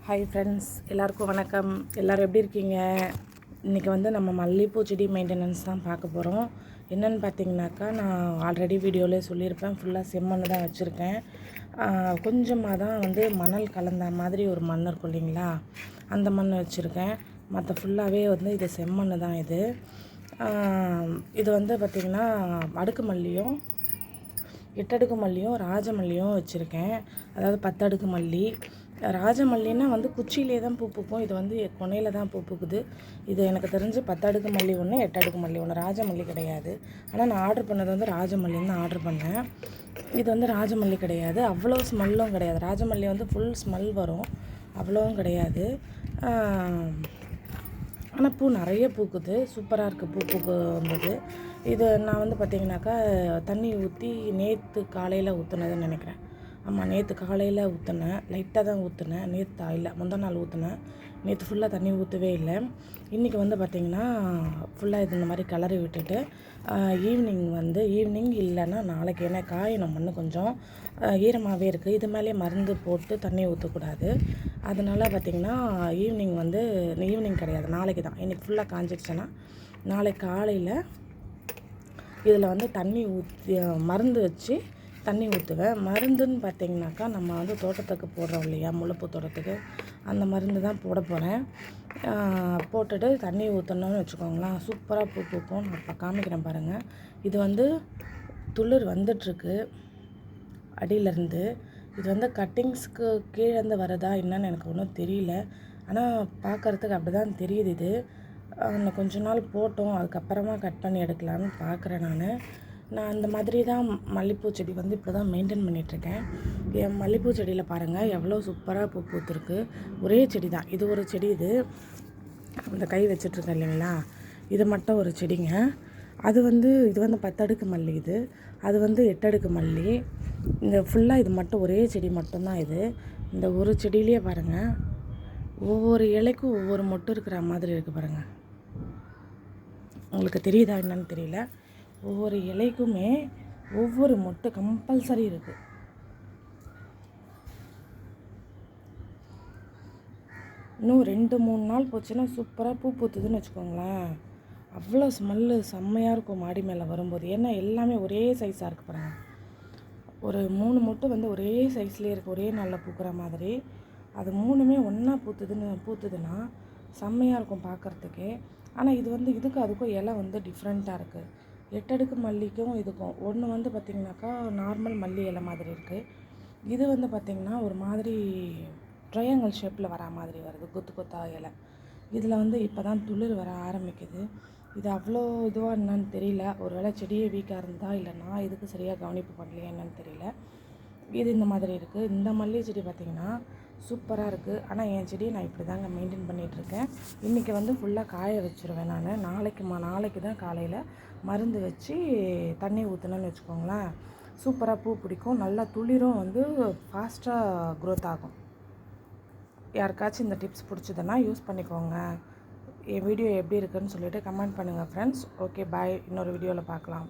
Hi friends, எல்லாருக்கும் வணக்கம். எல்லோரும் எப்படி இருக்கீங்க? இன்றைக்கி நம்ம மல்லிகைப்பூ செடி மெயின்டெனன்ஸ் தான் பார்க்க போகிறோம். என்னென்னு பார்த்தீங்கன்னாக்கா, நான் ஆல்ரெடி வீடியோவிலே சொல்லியிருப்பேன், ஃபுல்லாக செம்மண் தான் வச்சுருக்கேன். கொஞ்சமாக தான் மணல் கலந்த மாதிரி ஒரு மண் இருக்கும் இல்லைங்களா, அந்த மண் வச்சுருக்கேன். மற்ற ஃபுல்லாகவே இது செம்மண் தான். இது பார்த்திங்கன்னா அடுக்கு மல்லியும் 8 அடுக்கு மல்லியும் ராஜமல்லியும் வச்சுருக்கேன். அதாவது 10 அடுக்கு மல்லி. ராஜமல்லின்னா குச்சியிலே தான் பூ பூக்கும். இது கொனையில் தான் பூ பூக்குது. இது எனக்கு தெரிஞ்சு 10 அடுக்கு மல்லி ஒன்று, 8 அடுக்கு மல்லி ஒன்று, ராஜமல்லி கிடையாது. ஆனால் நான் ஆர்டர் பண்ணது ராஜமல்லின்னு தான் ஆர்டர் பண்ணேன். இது ராஜமல்லி கிடையாது, அவ்வளோ ஸ்மெல்லும் கிடையாது. ராஜமல்லி ஃபுல் ஸ்மெல் வரும், அவ்வளோவும் கிடையாது. ஆனால் பூ நிறைய பூக்குது, சூப்பராக இருக்குது. பூக்கு வந்தது. இது நான் பார்த்திங்கனாக்கா தண்ணி ஊற்றி நேற்று காலையில் ஊற்றுனதுன்னு நினைக்கிறேன். ஆமாம், நேற்று காலையில் ஊற்றினேன். லைட்டாக தான் ஊற்றினேன். நேற்று இல்லை, முந்தா நாள் ஊற்றினேன். நேற்று ஃபுல்லாக தண்ணி ஊற்றவே இல்லை. இன்றைக்கி பார்த்திங்கன்னா ஃபுல்லாக இந்த மாதிரி கிளறி விட்டுட்டு ஈவினிங் இல்லைன்னா நாளைக்கு, ஏன்னா காயணும் மண் கொஞ்சம் ஈரமாகவே இருக்குது. இது மேலே மருந்து போட்டு தண்ணி ஊற்றக்கூடாது. அதனால் பார்த்திங்கன்னா ஈவினிங் கிடையாது, நாளைக்கு தான். இன்றைக்கி ஃபுல்லாக காஞ்சிடுச்சுன்னா நாளைக்கு காலையில் இதில் தண்ணி ஊற்றி மருந்து வச்சு தண்ணி ஊற்றுவேன். மருந்துன்னு பார்த்திங்கனாக்கா நம்ம தோட்டத்துக்கு போடுறோம் இல்லையா, முல்லைப்பூ தோட்டத்துக்கு, அந்த மருந்து தான் போட போகிறேன். போட்டுட்டு தண்ணி ஊற்றணும்னு வச்சுக்கோங்களேன், சூப்பராக பூ பூக்கும். நான் இப்போ காமிக்கிறேன் பாருங்கள். இது துளிர் வந்துட்டுருக்கு அடியிலேருந்து. இது கட்டிங்ஸ்க்கு கீழேருந்து வரதா என்னன்னு எனக்கு ஒன்றும் தெரியல. ஆனால் பார்க்குறதுக்கு அப்படி தான் தெரியுது. இது இன்னும் கொஞ்ச நாள் போட்டோம், அதுக்கப்புறமா கட் பண்ணி எடுக்கலான்னு பார்க்குறேன். நான் அந்த மாதிரி தான் மல்லிகைப்பூ செடி இப்படி தான் மெயின்டைன் பண்ணிகிட்ருக்கேன். என் மல்லிகைப்பூ செடியில் பாருங்கள் எவ்வளோ சூப்பராக பூ பூத்துருக்கு. ஒரே செடி தான், இது ஒரு செடி. இது அந்த கை வச்சிட்ருக்கேன் இல்லைங்களா, இது மட்டும் ஒரு செடிங்க. அது இது 10 அடுக்கு மல்லி. அது 8 அடுக்கு மல்லி. இந்த ஃபுல்லாக இது மட்டும் ஒரே செடி மட்டும்தான். இந்த ஒரு செடியிலே பாருங்கள், ஒவ்வொரு இலைக்கும் ஒவ்வொரு மொட்டு இருக்கிற மாதிரி இருக்குது பாருங்கள். உங்களுக்கு தெரியுதா என்னன்னு தெரியல. ஒவ்வொரு இலைக்குமே ஒவ்வொரு மொட்டு கம்பல்சரி இருக்குது. இன்னும் 2-3 நாள் போச்சுன்னா சூப்பராக பூ பூத்துதுன்னு வச்சுக்கோங்களேன். அவ்வளோ ஸ்மெல்லு செம்மையாக இருக்கும் மாடி மேலே வரும்போது. ஏன்னா எல்லாமே ஒரே சைஸாக இருக்குது பாருங்கள். ஒரு 3 மொட்டு ஒரே சைஸ்லேயே இருக்குது, ஒரே நாளில் பூக்கிற மாதிரி. அது 3மே ஒன்றா பூத்துதுன்னா செம்மையாக இருக்கும் பார்க்குறதுக்கே. ஆனால் இது இதுக்கும் அதுக்கும் இலை டிஃப்ரெண்ட்டாக இருக்குது. 8 அடுக்கு மல்லிக்கும் இதுக்கும் ஒன்று பார்த்திங்கனாக்கா நார்மல் மல்லி இலை மாதிரி இருக்குது. இது பார்த்திங்கன்னா ஒரு மாதிரி ட்ரையாங்கிள் ஷேப்பில் வரா மாதிரி வருது, கொத்து கொத்தா இலை. இதில் இப்போ தான் துளிர் வர ஆரம்பிக்குது. இது அவ்வளோ இதுவாக என்னன்னு தெரியல. ஒரு வேளை செடியே வீக்காக இருந்தால், இல்லை நான் இதுக்கு சரியாக கவனிப்பு பண்ணலையே என்னன்னு தெரியல. இது இந்த மாதிரி இருக்குது. இந்த மல்லிகை செடி பார்த்திங்கன்னா சூப்பராக இருக்குது. ஆனால் என் செடியை நான் இப்படி தாங்க மெயின்டைன் பண்ணிகிட்ருக்கேன். இன்றைக்கி ஃபுல்லாக காய வச்சுருவேன் நான். நாளைக்கு தான் காலையில் மருந்து வச்சு தண்ணி ஊற்றினேன்னு வச்சுக்கோங்களேன், சூப்பராக பூ பிடிக்கும். நல்லா துளிரும் ஃபாஸ்ட்டாக க்ரோத் ஆகும். யாருக்காச்சும் இந்த டிப்ஸ் பிடிச்சதுன்னா யூஸ் பண்ணிக்கோங்க. என் வீடியோ எப்படி இருக்குதுன்னு சொல்லிவிட்டு கமெண்ட் பண்ணுங்கள் ஃப்ரெண்ட்ஸ். ஓகே, பாய். இன்னொரு வீடியோவில் பார்க்கலாம்.